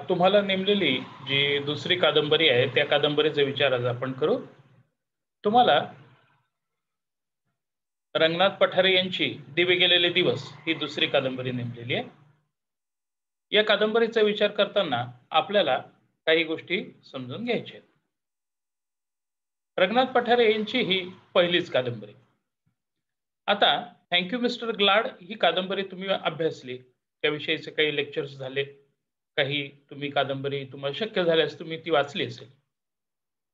तुम्हाला नेमलेली जी दुसरी कादंबरी आहे त्या कादंबरीचा विचार आज आपण करू. तुम्हाला रंगनाथ पठारे यांची दिवे गेलेले दिवस ही दुसरी कादंबरी नेमलेली आहे. या कादंबरीचा विचार करताना आपल्याला काही गोष्टी समजून घ्यायच्या आहेत. रंगनाथ पठारे यांची ही पहिलीच कादंबरी. आता थँक यू मिस्टर ग्लाड ही कादंबरी तुम्ही अभ्यासली, त्याविषयीचे काही लेक्चर्स झाले, काही तुम्ही कादंबरी तुम्हाला शक्य झाल्यास तुम्ही ती वाचली असेल.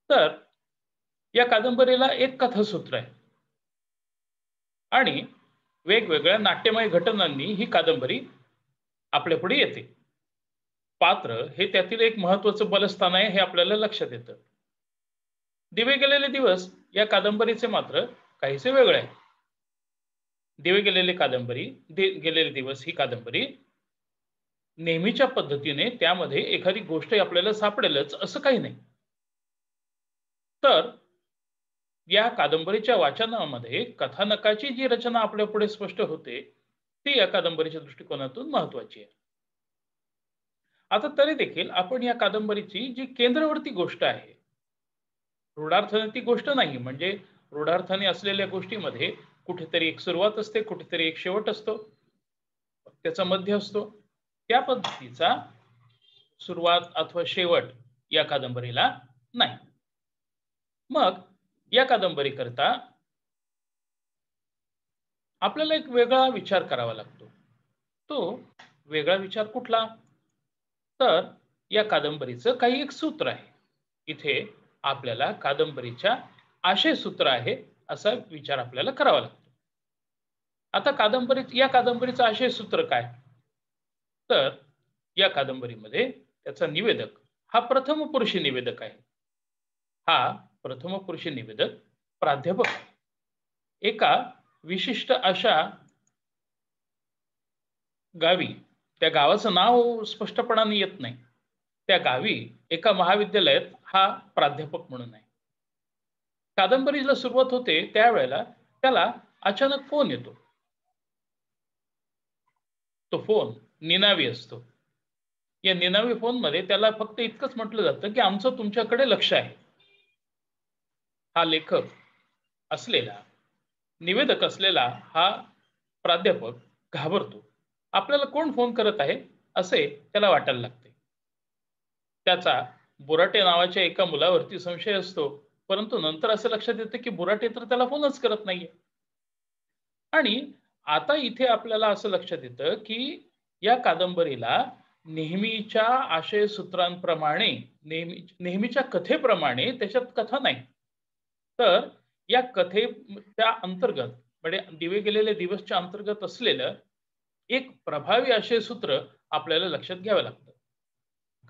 तर या कादंबरीला एक कथासूत्र आहे आणि वेगवेगळ्या नाट्यमय घटनांनी ही कादंबरी आपल्यापुढे येते. पात्र हे त्यातील एक महत्त्वाचं बलस्थान आहे हे आपल्याला लक्षात येतं. दिवे गेलेले दिवस या कादंबरीचे मात्र काहीसे वेगळे आहे. दिवे गेलेले गेलेले दिवस ही कादंबरी नेहमीच्या पद्धतीने त्यामध्ये एखादी गोष्ट आपल्याला सापडेलच असं काही नाही. तर या कादंबरीच्या वाचनामध्ये कथानकाची जी रचना आपल्या पुढे स्पष्ट होते ती या कादंबरीच्या दृष्टिकोनातून महत्त्वाची आहे. आता तरी देखील आपण या कादंबरीची जी केंद्रवर्ती गोष्ट आहे, रूढार्थाने ती गोष्ट नाही, म्हणजे रूढार्थाने असलेल्या गोष्टीमध्ये कुठेतरी एक सुरुवात असते, कुठेतरी एक शेवट असतो, त्याचा मध्य असतो. त्या पद्धतीचा सुरुवात अथवा शेवट या कादंबरीला नाही. मग या कादंबरी करता आपल्याला एक वेगळा विचार करावा लागतो. तो वेगळा विचार कुठला? तर या कादंबरीचं काही एक सूत्र आहे. इथे आपल्याला कादंबरीच्या आशय सूत्र आहे असा विचार आपल्याला करावा लागतो. आता या कादंबरीचं आशय सूत्र काय? तर या कादंबरीमध्ये त्याचा निवेदक हा प्रथम पुरुषी निवेदक आहे. हा प्रथम पुरुषी निवेदक प्राध्यापक आहे. एका विशिष्ट अशा गावी, त्या गावाचं नाव स्पष्टपणाने येत नाही, त्या गावी एका महाविद्यालयात हा प्राध्यापक म्हणून आहे. कादंबरीला सुरुवात होते त्यावेळेला त्याला अचानक फोन येतो. तो फोन निनावी असतो. या निनावी फोनमध्ये त्याला फक्त इतकंच म्हटलं जातं की आमचं तुमच्याकडे लक्ष आहे. हा लेखक असलेला, निवेदक असलेला हा प्राध्यापक घाबरतो. आपल्याला कोण फोन करत आहे असे त्याला वाटायला लागते. त्याचा बुराटे नावाच्या एका मुलावरती संशय असतो, परंतु नंतर असं लक्षात येतं की बुराटे तर त्याला फोनच करत नाहीये. आणि आता इथे आपल्याला असं लक्षात येतं की या कादंबरीला नेहमीच्या आशयसूत्रांप्रमाणे, नेहमीच्या कथेप्रमाणे त्याच्यात कथा नाही. तर या कथेच्या अंतर्गत, म्हणजे दिवे गेलेले दिवसच्या अंतर्गत असलेलं एक प्रभावी आशयसूत्र आपल्याला लक्षात घ्यावं लागतं.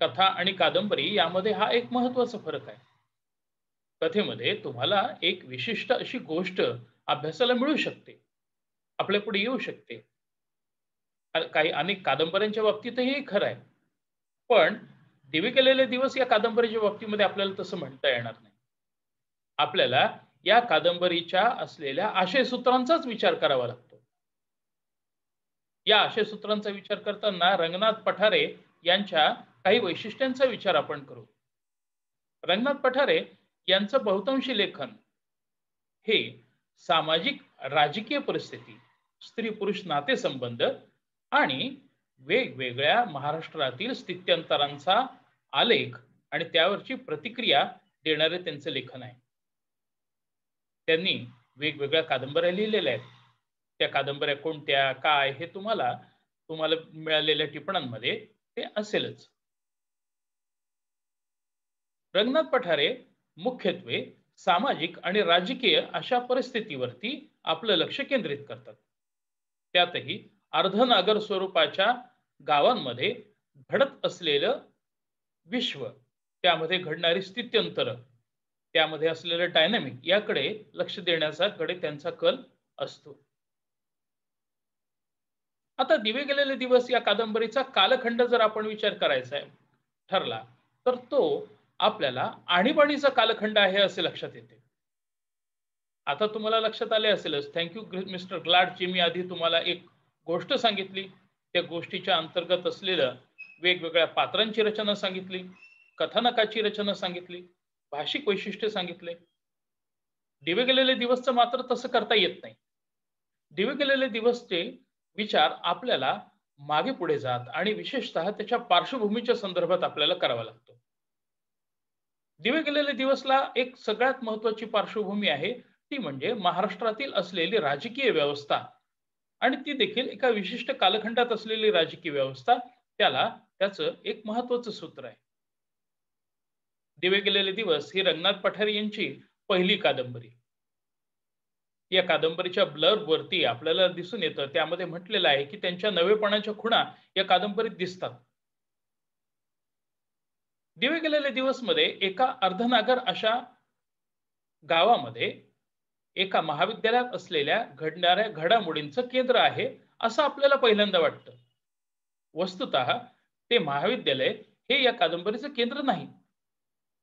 कथा आणि कादंबरी यामध्ये हा एक महत्त्वाचा फरक आहे. कथेमध्ये तुम्हाला एक विशिष्ट अशी गोष्ट अभ्यासाला मिळू शकते, आपल्या पुढे येऊ शकते. काही अनेक कादंबऱ्यांच्या बाबतीतही हे खरं आहे. पण दिवे गेलेले दिवस या कादंबरीच्या बाबतीमध्ये आपल्याला तसं म्हणता येणार नाही. आपल्याला या कादंबरीच्या असलेल्या आशयसूत्रांचाच विचार करावा लागतो. या आशयसूत्रांचा विचार करताना रंगनाथ पठारे यांच्या काही वैशिष्ट्यांचा विचार आपण करू. रंगनाथ पठारे यांचं बहुतांशी लेखन हे सामाजिक राजकीय परिस्थिती, स्त्री पुरुष नातेसंबंध आणि वेगवेगळ्या महाराष्ट्रातील स्थित्यंतरांचा आलेख आणि त्यावरची प्रतिक्रिया देणारे त्यांचे लेखन आहे. त्यांनी वेगवेगळ्या कादंबऱ्या लिहिलेल्या आहेत. त्या कादंबऱ्या कोणत्या, काय हे तुम्हाला मिळालेल्या टिपणांमध्ये ते असेलच. रंगनाथ पठारे मुख्यत्वे सामाजिक आणि राजकीय अशा परिस्थितीवरती आपलं लक्ष केंद्रित करतात. त्यातही अर्धनागर स्वरूपाच्या गावांमध्ये घडत असलेलं विश्व, त्यामध्ये घडणारी स्थित्यंतर, त्यामध्ये असलेलं डायनामिक याकडे लक्ष देण्याकडे त्यांचा कल असतो. आता दिवे गेलेले दिवस या कादंबरीचा कालखंड जर आपण विचार करायचा ठरला तर तो आपल्याला आणीबाणीचा कालखंड आहे असे लक्षात येते. आता तुम्हाला लक्षात आले असेलच, थँक्यू मिस्टर ग्लाडची मी आधी तुम्हाला एक गोष्ट सांगितली, त्या गोष्टीच्या अंतर्गत असलेलं वेगवेगळ्या पात्रांची रचना सांगितली, कथानकाची रचना सांगितली, भाषिक वैशिष्ट्य सांगितले. दिवे गेलेले दिवसचं मात्र तसं करता येत नाही. दिवे गेलेले दिवसचे विचार आपल्याला मागे पुढे जात आणि विशेषतः त्याच्या पार्श्वभूमीच्या संदर्भात आपल्याला करावा लागतो. दिवे गेलेले दिवसला एक सगळ्यात महत्वाची पार्श्वभूमी आहे, ती म्हणजे महाराष्ट्रातील असलेली राजकीय व्यवस्था आणि ती देखील एका विशिष्ट कालखंडात असलेली राजकीय व्यवस्था. त्याचं एक महत्वाचं सूत्र आहे. दिवे गेलेले दिवस ही रंगनाथ पठारे यांची पहिली कादंबरी. या कादंबरीच्या ब्लर्ब वरती आपल्याला दिसून येतं, त्यामध्ये म्हटलेलं आहे की त्यांच्या नवेपणाच्या खुणा या कादंबरीत दिसतात. दिवे गेलेले दिवस मध्ये एका अर्धनागर अशा गावामध्ये एका महाविद्यालयात असलेल्या घडणाऱ्या घडामोडींचं केंद्र आहे असं आपल्याला पहिल्यांदा वाटतं. वस्तुतः ते महाविद्यालय हे या कादंबरीचं केंद्र नाही.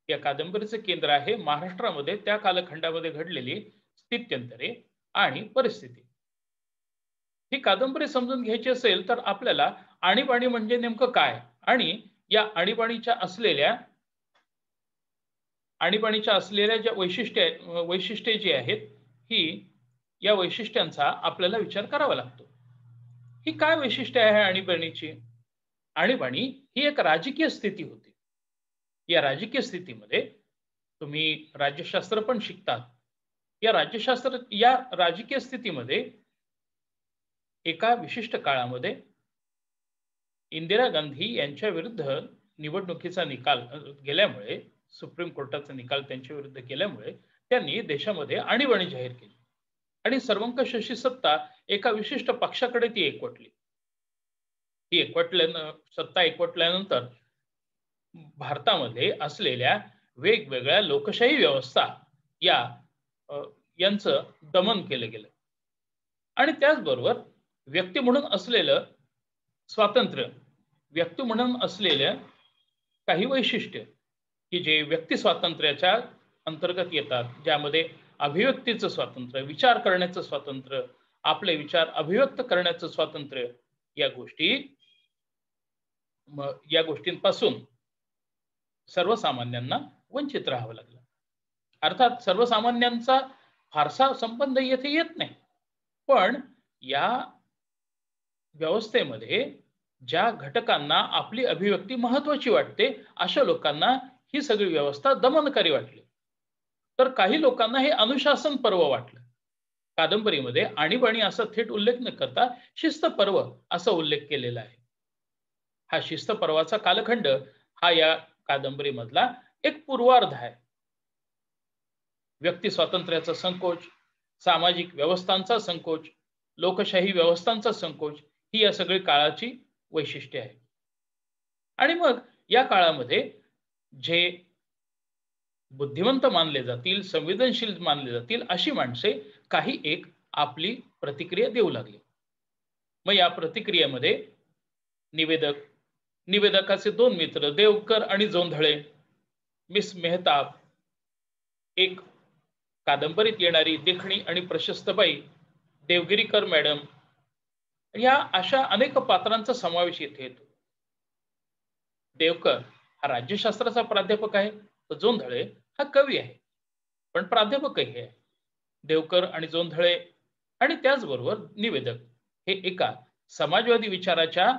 या कादंबरीचं केंद्र आहे महाराष्ट्रामध्ये त्या कालखंडामध्ये घडलेली स्थित्यंतरे आणि परिस्थिती. ही कादंबरी समजून घ्यायची असेल तर आपल्याला आणीबाणी म्हणजे नेमकं काय आणि या आणीबाणीच्या असलेल्या ज्या वैशिष्ट्ये जी आहेत, या वैशिष्ट्यांचा आपल्याला विचार करावा लागतो. ही काय वैशिष्ट्य आहे आणीबाणीची? आणीबाणी ही एक राजकीय स्थिती होती. या राजकीय स्थितीमध्ये तुम्ही राज्यशास्त्र पण शिकतात. या राजकीय स्थितीमध्ये एका विशिष्ट काळामध्ये इंदिरा गांधी यांच्या विरुद्ध निवडणुकीचा निकाल गेल्यामुळे, सुप्रीम कोर्टाचा निकाल त्यांच्या विरुद्ध गेल्यामुळे त्यांनी देशामध्ये आणीबाणी जाहीर केली आणि सर्वंकष अशी सत्ता एका विशिष्ट पक्षाकडे ती एकवटली. ही सत्ता एकवटल्यानंतर भारतामध्ये असलेल्या वेगवेगळ्या लोकशाही व्यवस्था यांचं दमन केलं गेलं आणि त्याचबरोबर व्यक्ती म्हणून असलेलं स्वातंत्र्य, व्यक्ती म्हणून असलेल्या काही वैशिष्ट्य की जे व्यक्ती स्वातंत्र्याच्या अंतर्गत येतात, ज्यामध्ये अभिव्यक्तीचं स्वातंत्र्य, विचार करण्याचं स्वातंत्र्य, आपले विचार अभिव्यक्त करण्याचं स्वातंत्र्य, या गोष्टींपासून सर्वसामान्यांना वंचित राहावं लागलं. अर्थात सर्वसामान्यांचा फारसा संबंध येथे येत नाही, पण या व्यवस्थेमध्ये ज्या घटकांना आपली अभिव्यक्ती महत्वाची वाटते अशा लोकांना ही सगळी व्यवस्था दमनकारी वाटली. तर काही लोकांना हे अनुशासन पर्व वाटलं. कादंबरीमध्ये आणीबाणी असा थेट उल्लेख न करता शिस्त पर्व असा उल्लेख केलेला आहे. हा शिस्त पर्वाचा कालखंड हा या कादंबरीमधला एक पूर्वार्ध आहे. व्यक्ती स्वातंत्र्याचा संकोच, सामाजिक व्यवस्थांचा संकोच, लोकशाही व्यवस्थांचा संकोच ही या सगळी काळाची वैशिष्ट्ये आहे. आणि मग या काळामध्ये जे बुद्धिवंत मानले जातील, संवेदनशील मानले जातील अशी माणसे काही एक आपली प्रतिक्रिया देऊ लागली. मग या प्रतिक्रियेमध्ये निवेदकाचे दोन मित्र देवकर आणि जोंधळे, मिस मेहताब, एक कादंबरीत येणारी देखणी आणि प्रशस्त बाई देवगिरीकर मॅडम, या अशा अनेक पात्रांचा समावेश येथे येतो. देवकर हा राज्यशास्त्राचा प्राध्यापक आहे, तर जोंधळे हा कवी आहे, पण प्राध्यापकही आहे. देवकर आणि जोंधळे आणि त्याचबरोबर निवेदक हे एका समाजवादी विचाराच्या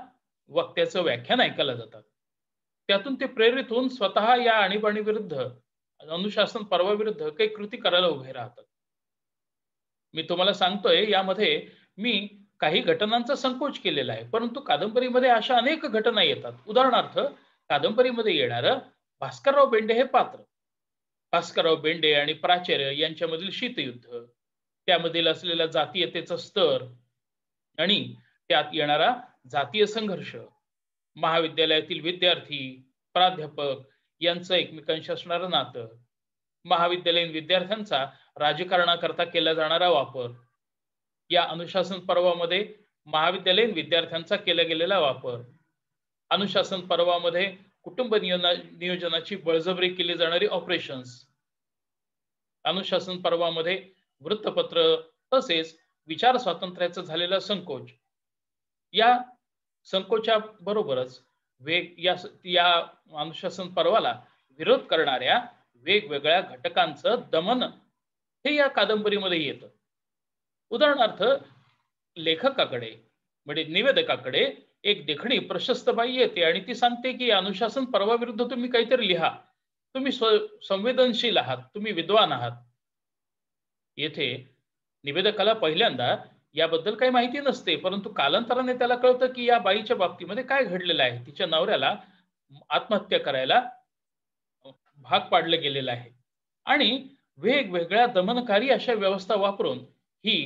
वक्त्याचं व्याख्यान ऐकायला जातात. त्यातून ते प्रेरित होऊन स्वतः या आणीबाणी विरुद्ध, अनुशासन पर्वाविरुद्ध काही कृती करायला उभे राहतात. मी तुम्हाला सांगतोय, यामध्ये मी काही घटनांचा संकोच केलेला आहे, परंतु कादंबरीमध्ये अशा अनेक घटना येतात. उदाहरणार्थ, कादंबरीमध्ये येणारं भास्करराव बेंडे हे पात्र, भास्करराव बेंडे आणि प्राचार्य यांच्यामधील शीतयुद्ध, त्यामधील असलेला जातीयतेचा स्तर आणि त्यात येणारा जातीय संघर्ष, महाविद्यालयातील विद्यार्थी, प्राध्यापक यांचं एकमेकांशी असणारं नातं, महाविद्यालयीन विद्यार्थ्यांचा राजकारणाकरता केला जाणारा वापर, या अनुशासन पर्वामध्ये महाविद्यालयीन विद्यार्थ्यांचा केला गेलेला वापर, अनुशासन पर्वामध्ये कुटुंब नियोजनाची बळजबरी केली जाणारी ऑपरेशन्स, अनुशासन पर्वामध्ये वृत्तपत्र तसेच विचार स्वातंत्र्याचा झालेला संकोच, या संकोचा बरोबरच या अनुशासन पर्वाला विरोध करणाऱ्या वेगवेगळ्या घटकांचं दमन हे या कादंबरीमध्ये येतं. उदाहरणार्थ, लेखकाकडे म्हणजे निवेदकाकडे एक देखणी प्रशस्त बाई येते आणि ती सांगते की अनुशासन पर्वाविरुद्ध तुम्ही काहीतरी लिहा. तुम्ही संवेदनशील आहात, तुम्ही विद्वान आहात. येथे निवेदकाला पहिल्यांदा याबद्दल काही माहिती नसते, परंतु कालांतराने त्याला कळतं की या बाईच्या बाबतीमध्ये काय घडलेलं आहे. तिच्या नवऱ्याला आत्महत्या करायला भाग पाडलं गेलेलं आहे आणि वेगवेगळ्या दमनकारी अशा व्यवस्था वापरून ही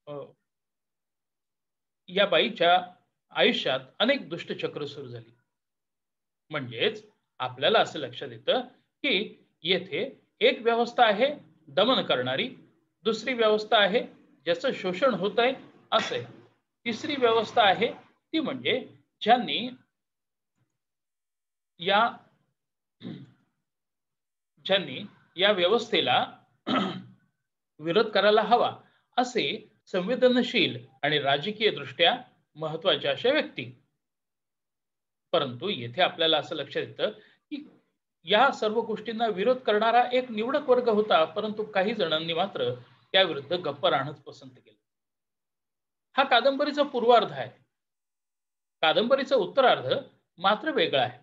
अ, या बाईच्या आयुष्यात अनेक दुष्टचक्र सुरू झाली. म्हणजेच आपल्याला असं लक्षात येतं की येथे एक व्यवस्था आहे दमन करणारी, दुसरी व्यवस्था आहे ज्याचं शोषण होत आहे असे, तिसरी व्यवस्था आहे ती म्हणजे ज्यांनी या ज्यांनी या व्यवस्थेला विरोध करायला हवा असे संवेदनशील आणि राजकीय दृष्ट्या महत्वाच्या अशा व्यक्ती. परंतु येथे आपल्याला असं लक्षात येतं की या सर्व गोष्टींना विरोध करणारा एक निवडक वर्ग होता, परंतु काही जणांनी मात्र त्याविरुद्ध गप्प राहणंच पसंत केलं. हा कादंबरीचा पूर्वार्ध आहे. कादंबरीचा उत्तरार्ध मात्र वेगळा आहे.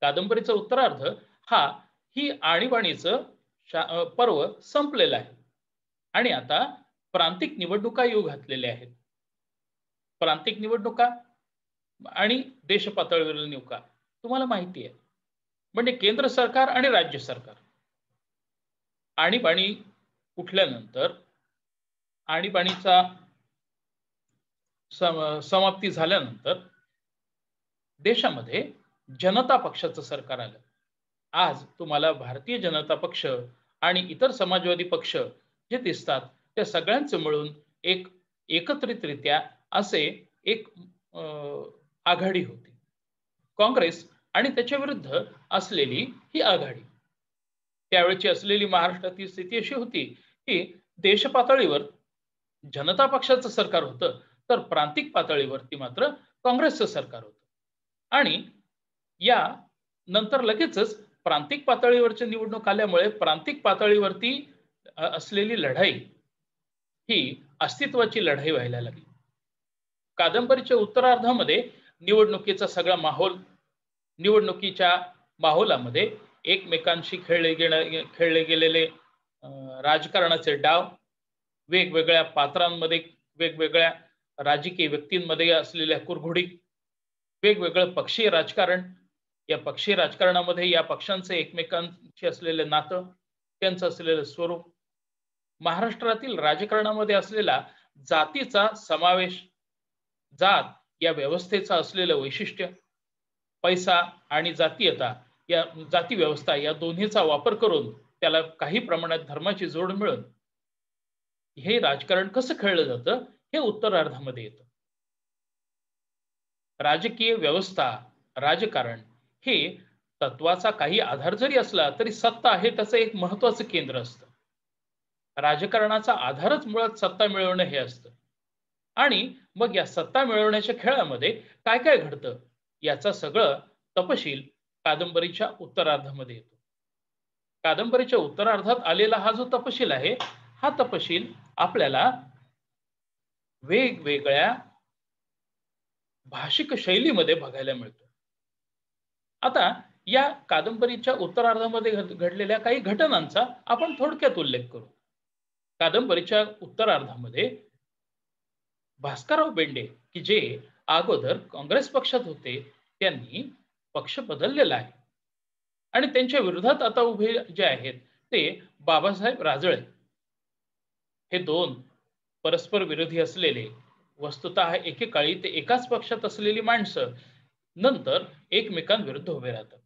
कादंबरीचा उत्तरार्ध हा ही आणीबाणीचं पर्व संपलेलं आहे आणि आता प्रांतिक निवडणुका येऊ घातलेल्या आहेत. प्रांतिक निवडणुका आणि देश पातळीवरील निवडणुका तुम्हाला माहिती आहे. म्हणजे केंद्र सरकार आणि राज्य सरकार. आणीबाणी उठल्यानंतर आणीबाणीचा समाप्ती झाल्यानंतर देशामध्ये जनता पक्षाचं सरकार आलं. आज तुम्हाला भारतीय जनता पक्ष आणि इतर समाजवादी पक्ष जे दिसतात त्या सगळ्यांचं मिळून एक एकत्रितरित्या असे एक आघाडी होती. काँग्रेस आणि त्याच्या विरुद्ध असलेली ही आघाडी. त्यावेळची असलेली महाराष्ट्रातील स्थिती अशी होती की देश पातळीवर जनता पक्षाचं सरकार होतं, तर प्रांतिक पातळीवरती मात्र काँग्रेसचं सरकार होतं. आणि या नंतर लगेचच प्रांतिक पातळीवरच्या निवडणूक आल्यामुळे प्रांतिक पातळीवरती असलेली लढाई ही अस्तित्वाची लढाई व्हायला लागली. कादंबरीच्या उत्तरार्धामध्ये निवडणुकीचा सगळा माहोल, निवडणुकीच्या माहोलामध्ये एकमेकांशी खेळले गेलेले राजकारणाचे डाव, वेगवेगळ्या पात्रांमध्ये वेगवेगळ्या राजकीय व्यक्तींमध्ये असलेल्या कुरघोडी, वेगवेगळं पक्षीय राजकारण, या पक्षीय राजकारणामध्ये या पक्षांचे एकमेकांशी असलेले नातं, त्यांचं असलेलं स्वरूप, महाराष्ट्रातील राजकारणामध्ये असलेला जातीचा समावेश, जात या व्यवस्थेचा असलेलं वैशिष्ट्य, पैसा आणि जातीयता या जाती व्यवस्था या दोन्हीचा वापर करून त्याला काही प्रमाणात धर्माची जोड मिळून हे राजकारण कसं खेळलं जातं हे उत्तरार्धामध्ये येतं. राजकीय व्यवस्था, राजकारण हे तत्वाचा काही आधार जरी असला तरी सत्ता हे त्याचं एक महत्वाचं केंद्र असतं. राजकारणाचा आधारच मुळात सत्ता मिळवणं हे असतं. आणि मग या सत्ता मिळवण्याच्या खेळामध्ये काय काय घडतं याचा सगळं तपशील कादंबरीच्या उत्तरार्धामध्ये येतो. कादंबरीच्या उत्तरार्धात आलेला हा जो तपशील आहे, हा तपशील आपल्याला वेगवेगळ्या भाषिक शैलीमध्ये बघायला मिळतो. आता या कादंबरीच्या उत्तरार्धामध्ये घडलेल्या काही घटनांचा आपण थोडक्यात उल्लेख करू. कादंबरीच्या उत्तरार्धामध्ये भास्करराव बेंडे की जे अगोदर काँग्रेस पक्षात होते, त्यांनी पक्ष बदललेला आहे आणि त्यांच्या विरोधात आता उभे जे आहेत ते बाबासाहेब राजळे. हे दोन परस्पर विरोधी असलेले, वस्तुतः एकेकाळी ते एकाच पक्षात असलेली माणसं नंतर एकमेकांविरुद्ध उभे राहतात.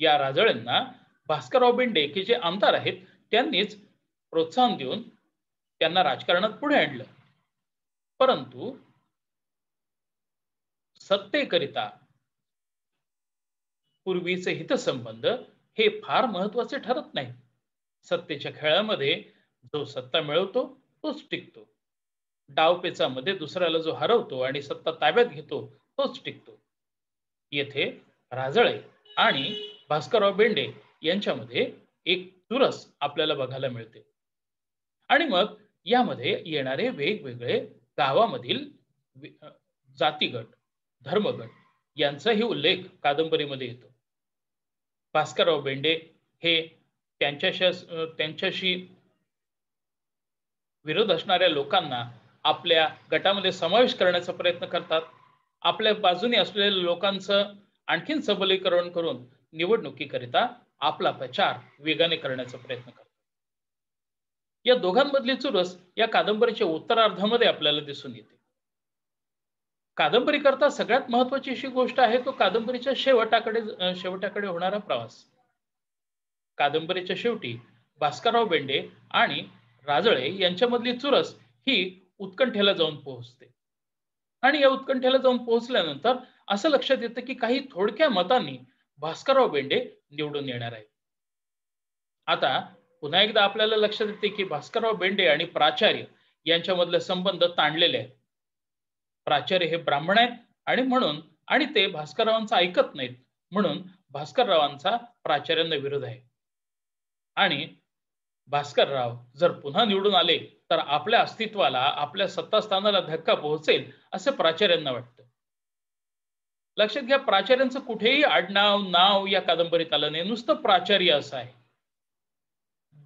या राजळेंना भास्करराव बेंडे की जे आमदार आहेत त्यांनीच प्रोत्साहन देऊन त्यांना राजकारणात पुढे आणलं. परंतु सत्तेकरिता पूर्वीचे हितसंबंध हे फार महत्वाचे ठरत नाही. सत्तेच्या खेळामध्ये जो सत्ता मिळवतो तोच टिकतो. डावपेचामध्ये दुसऱ्याला जो हरवतो आणि सत्ता ताब्यात घेतो तोच टिकतो. येथे राजळे आणि भास्करराव बेंडे यांच्यामध्ये एक चुरस आपल्याला बघायला मिळते. आणि मग यामध्ये येणारे वेगवेगळे गावामधील जातीगट, धर्मगट यांचाही उल्लेख कादंबरीमध्ये येतो. भास्करराव बेंडे हे त्यांच्याशी विरोध असणाऱ्या लोकांना आपल्या गटामध्ये समावेश करण्याचा प्रयत्न करतात. आपल्या बाजूने असलेल्या लोकांचं आणखीन सबलीकरण करून निवडणुकीकरिता आपला प्रचार वेगाने करण्याचा प्रयत्न करतात. या दोघांमधली चुरस या कादंबरीच्या उत्तरार्धामध्ये आपल्याला दिसून येते. कादंबरी करता सगळ्यात महत्वाची अशी गोष्ट आहे तो कादंबरीच्या शेवटाकडे होणारा प्रवास. कादंबरीच्या शेवटी भास्करराव बेंडे आणि राजळे यांच्यामधली चुरस ही उत्कंठेला जाऊन पोहोचते. आणि या उत्कंठेला जाऊन पोहोचल्यानंतर असं लक्षात येतं की काही थोडक्या मतांनी भास्करराव बेंडे निवडून येणार आहेत. आता पुन्हा एकदा आपल्याला लक्षात येते की भास्करराव बेंडे आणि प्राचार्य यांच्यामधले संबंध ताणलेले आहेत. प्राचार्य हे ब्राह्मण आहेत आणि ते भास्कररावांचं ऐकत नाहीत म्हणून भास्कररावांचा प्राचार्यांना विरोध आहे. आणि भास्करराव जर पुन्हा निवडून आले तर आपल्या अस्तित्वाला, आपल्या सत्तास्थानाला धक्का पोहोचेल असे प्राचार्यांना वाटतं. लक्षात घ्या, प्राचार्यांचं कुठेही आडनाव, नाव या कादंबरीत आलं नाही, नुसतं प्राचार्य असं आहे.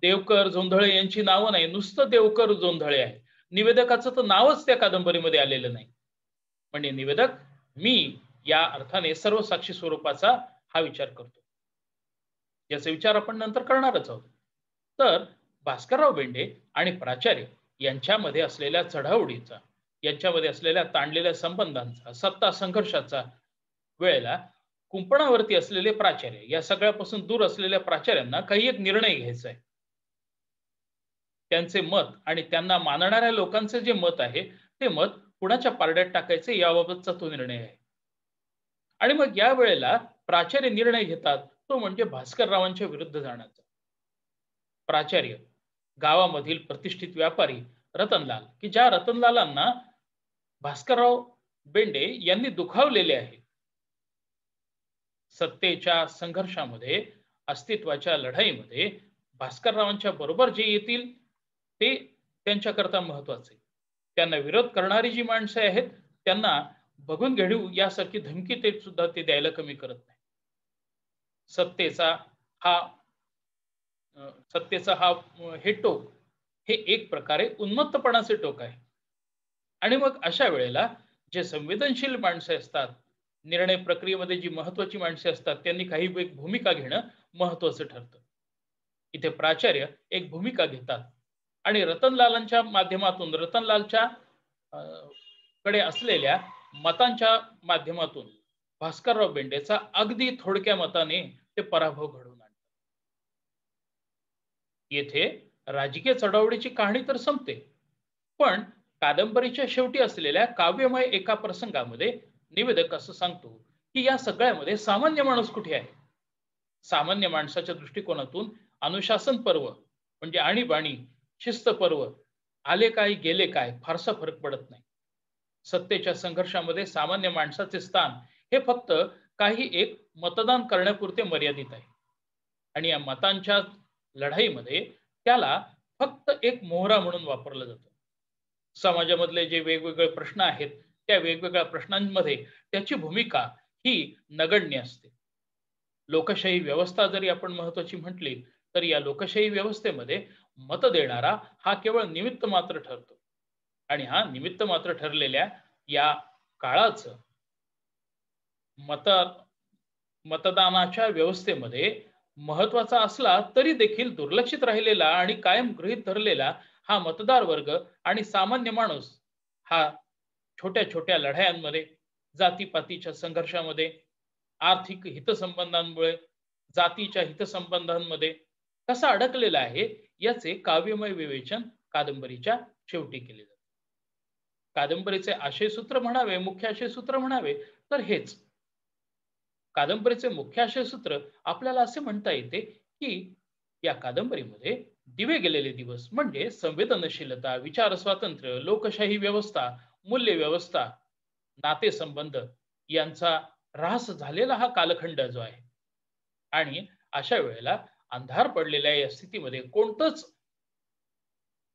देवकर, जोंधळे यांची नावं नाही, नुसतं देवकर, जोंधळे आहे. निवेदकाचं तर नावच त्या कादंबरीमध्ये आलेलं नाही. म्हणजे निवेदक मी या अर्थाने सर्वसाक्षी स्वरूपाचा हा विचार करतो. याचा विचार आपण नंतर करणारच आहोत. तर भास्करराव बेंडे आणि प्राचार्य यांच्यामध्ये असलेल्या चढाओढीचा, यांच्यामध्ये असलेल्या ताणलेल्या संबंधांचा, सत्ता संघर्षाचा वेळेला कुंपणावरती असलेले प्राचार्य, या सगळ्यापासून दूर असलेल्या प्राचार्यांना काही एक निर्णय घ्यायचा आहे. त्यांचे मत आणि त्यांना मानणाऱ्या लोकांचे जे मत आहे ते मत कुणाच्या पारड्यात टाकायचे याबाबतचा तो निर्णय आहे. आणि मग या वेळेला प्राचार्य निर्णय घेतात तो म्हणजे भास्कररावांच्या विरुद्ध जाण्याचा. प्राचार्य गावामधील प्रतिष्ठित व्यापारी रतनलाल, की ज्या रतनलालांना भास्करराव बेंडे यांनी दुखावलेले आहे, सत्तेच्या संघर्षामध्ये, अस्तित्वाच्या लढाईमध्ये भास्कररावांच्या बरोबर जे येतील ते त्यांच्याकरता महत्वाचे. त्यांना विरोध करणारी जी माणसं आहेत त्यांना बघून घेऊ यासारखी धमकी ते सुद्धा ते द्यायला कमी करत नाही. सत्तेचा हा हे टोक हे एक प्रकारे उन्मत्तपणाचे टोक आहे. आणि मग अशा वेळेला जे संवेदनशील माणसं असतात, निर्णय प्रक्रियेमध्ये जी महत्वाची माणसे असतात, त्यांनी काही एक भूमिका घेणं महत्वाचं ठरतं. इथे प्राचार्य एक भूमिका घेतात आणि रतनलालांच्या माध्यमातून, रतनलालच्या कडे असलेल्या मतांच्या माध्यमातून भास्करराव बेंडेचा अगदी थोडक्या मताने ते पराभव घडवून आणतात. येथे राजकीय चढाओढीची कहाणी तर संपते, पण कादंबरीच्या शेवटी असलेल्या काव्यमय एका प्रसंगामध्ये निवेदक असं सांगतो की या सगळ्यामध्ये सामान्य माणूस कुठे आहे. सामान्य माणसाच्या दृष्टिकोनातून अनुशासन पर्व म्हणजे आणीबाणी, शिस्त पर्व, आले काय गेले काय फारसा फरक पडत नाही. सत्तेच्या संघर्षामध्ये सामान्य माणसाचे स्थान हे फक्त काही एक मतदान करण्यापुरते मर्यादित आहे. आणि या मतांच्या लढाईमध्ये त्याला फक्त एक मोहरा म्हणून वापरलं जातं. समाजामधले जे वेगवेगळे प्रश्न आहेत त्या वेगवेगळ्या प्रश्नांमध्ये त्याची भूमिका ही नगण्य असते. लोकशाही व्यवस्था जरी आपण महत्वाची म्हटली तर या लोकशाही व्यवस्थेमध्ये मत देणारा हा केवळ निमित्त मात्र ठरतो. आणि हा निमित्त मात्र ठरलेल्या या काळाचं मतदानाच्या व्यवस्थेमध्ये महत्वाचा असला तरी देखील दुर्लक्षित राहिलेला आणि कायम गृहीत धरलेला हा मतदार वर्ग आणि सामान्य माणूस हा छोट्या छोट्या लढायांमध्ये, जातीपातीच्या संघर्षामध्ये, आर्थिक हितसंबंधांमुळे जातीच्या हितसंबंधांमध्ये कसा अडकलेला आहे याचे काव्यमय विवेचन कादंबरीच्या शेवटी केले जाते. कादंबरीचे आशयसूत्र म्हणावे, मुख्य आशयसूत्र म्हणावे तर हेच. कादंबरीचे मुख्य आशयसूत्र आपल्याला असे म्हणता येते की या कादंबरीमध्ये दिवे गेलेले दिवस म्हणजे संवेदनशीलता, विचार स्वातंत्र्य, लोकशाही व्यवस्था, मूल्य व्यवस्था, नातेसंबंध यांचा ऱ्हास झालेला हा कालखंड जो आहे आणि अशा वेळेला अंधार पडलेल्या या स्थितीमध्ये कोणतंच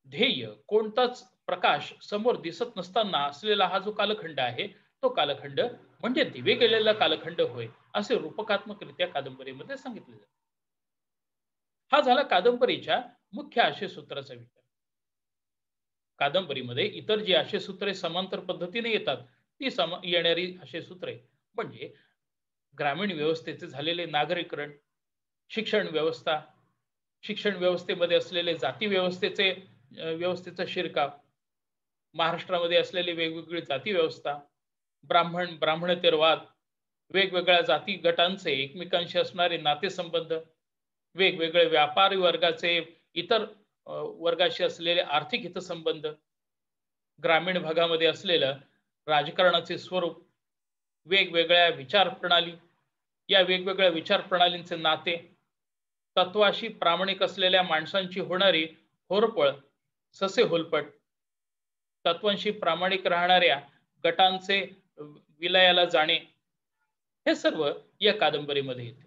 ध्येय, कोणताच प्रकाश समोर दिसत नसताना असलेला हा जो कालखंड आहे, तो कालखंड म्हणजे दिवे गेलेला कालखंड होय, असे रूपकात्मकरित्या कादंबरीमध्ये सांगितले जाते. हा झाला कादंबरीच्या मुख्य आशयसूत्राचा विचार. कादंबरीमध्ये इतर जी आशयसूत्रे समांतर पद्धतीने येतात, ती येणारी आशयसूत्रे म्हणजे ग्रामीण व्यवस्थेचे झालेले नागरीकरण, शिक्षण व्यवस्था, शिक्षण व्यवस्थेमध्ये असलेले जाती व्यवस्थेचा शिरकाव, महाराष्ट्रामध्ये असलेली वेगवेगळी जाती व्यवस्था, ब्राह्मणेतर वाद, वेगवेगळ्या जाती गटांचे एकमेकांशी असणारे नातेसंबंध, वेगवेगळे व्यापारी वर्गाचे इतर वर्गाशी असलेले आर्थिक हितसंबंध, ग्रामीण भागामध्ये असलेलं राजकारणाचे स्वरूप, वेगवेगळ्या विचार प्रणाली, या वेगवेगळ्या विचार प्रणालींचे नाते, तत्वाशी प्रामाणिक असलेल्या माणसांची होणारी होरपळ, ससे होलपट, तत्वांशी प्रामाणिक राहणाऱ्या गटांचे विलयाला जाणे, हे सर्व या कादंबरीमध्ये येते.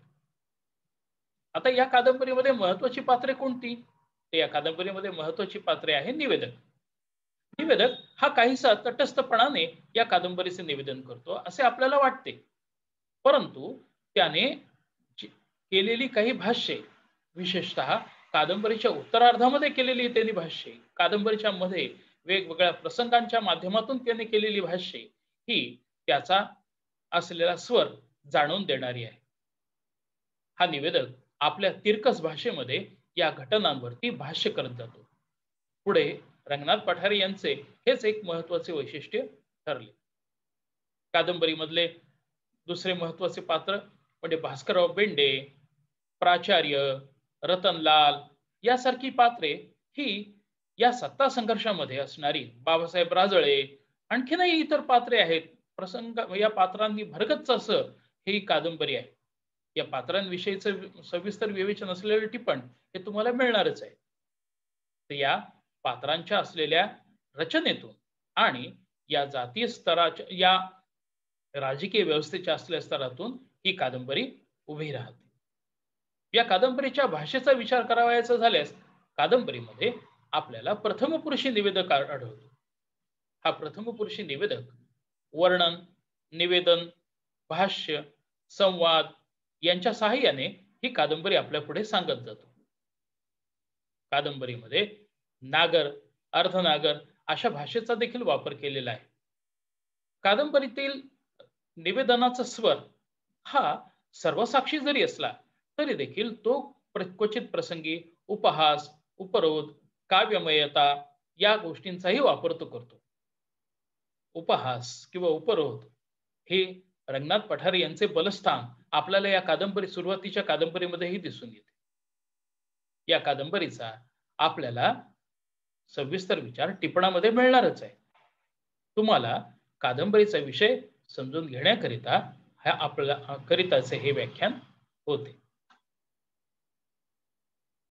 आता या कादंबरीमध्ये महत्वाची पात्रे कोणती? तर या कादंबरीमध्ये महत्वाची पात्रे आहे निवेदक. निवेदक हा काहीसा तटस्थपणाने या कादंबरीचे निवेदन करतो असे आपल्याला वाटते. परंतु त्याने केलेली काही भाष्ये, विशेषतः कादंबरीच्या उत्तरार्धामध्ये केलेली त्यांनी भाष्ये, कादंबरीच्या मध्ये वेगवेगळ्या प्रसंगांच्या माध्यमातून त्याने केलेली भाष्ये, ही त्याचा असलेला स्वर जाणून देणारी आहे. हा निवेदक आपल्या तिरकस भाषेमध्ये या घटनांवरती भाष्य करत जातो. पुढे रंगनाथ पठारे यांचे हेच एक महत्वाचे वैशिष्ट्य ठरले. कादंबरीमधले दुसरे महत्वाचे पात्र म्हणजे भास्करराव बेंडे, प्राचार्य, रतनलाल यासारखी पात्रे ही या सत्ता संघर्षामध्ये असणारी, बाबासाहेब राजळे, आणखीनही इतर पात्रे आहेत. प्रसंग या पात्रांनी भरगच्च असं ही कादंबरी आहे. या पात्रांविषयीचं सविस्तर विवेचन असलेले टिपण हे तुम्हाला मिळणारच आहे. तर या पात्रांच्या असलेल्या रचनेतून आणि या जातीय स्तराच्या, या राजकीय व्यवस्थेच्या असलेल्या स्तरातून ही कादंबरी उभी राहते. या कादंबरीच्या भाषेचा विचार करावयाचा झाल्यास कादंबरीमध्ये आपल्याला प्रथमपुरुषी निवेदक आढळतो. हा प्रथमपुरुषी निवेदक वर्णन, निवेदन, भाष्य, संवाद यांच्या सहाय्याने ही कादंबरी आपल्या पुढे सांगत जातो. कादंबरीमध्ये नागर, अर्धनागर अशा भाषेचा देखील वापर केलेला आहे. कादंबरीतील निवेदनाचा स्वर हा सर्वसाक्षी जरी असला तरी देखील तो क्वचित प्रसंगी उपहास, उपरोध, काव्यमयता या गोष्टींचाही वापर तो करतो. उपहास किंवा उपरोध हे रंगनाथ पठारे यांचे बलस्थान आपल्याला या सुरुवातीच्या कादंबरीमध्येही दिसून येते. या कादंबरीचा आपल्याला सविस्तर विचार टिपणामध्ये मिळणारच आहे. तुम्हाला कादंबरीचा विषय समजून घेण्याकरिता करिताचे हे व्याख्यान होते.